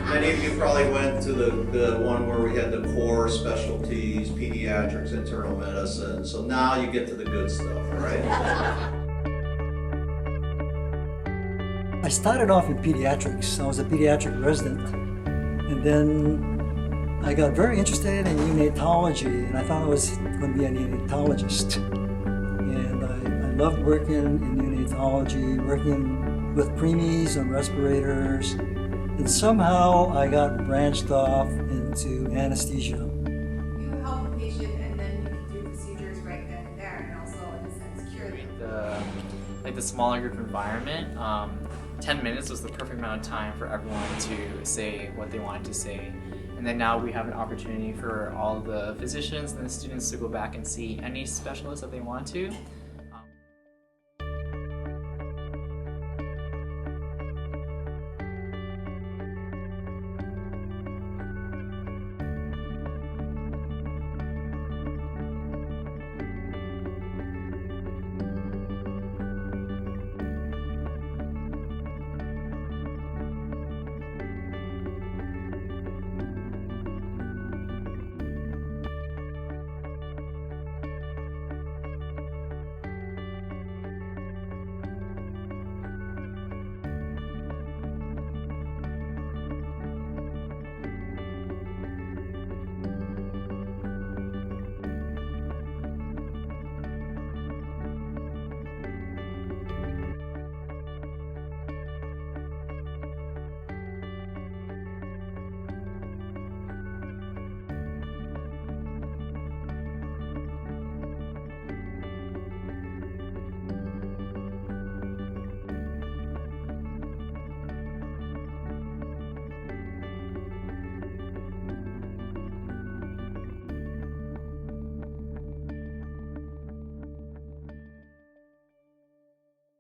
Many of you probably went to the one where we had the core specialties, pediatrics, internal medicine. So now you get to the good stuff, all right? I started off in pediatrics. I was a pediatric resident, and then I got very interested in neonatology, and I thought I was going to be a neonatologist. And I loved working in neonatology, working with preemies and respirators, and somehow I got branched off into anesthesia. You help a patient and then you can do procedures right then and there, and also in a sense cure them. The smaller group environment, 10 minutes was the perfect amount of time for everyone to say what they wanted to say. And then now we have an opportunity for all the physicians and the students to go back and see any specialist that they want to.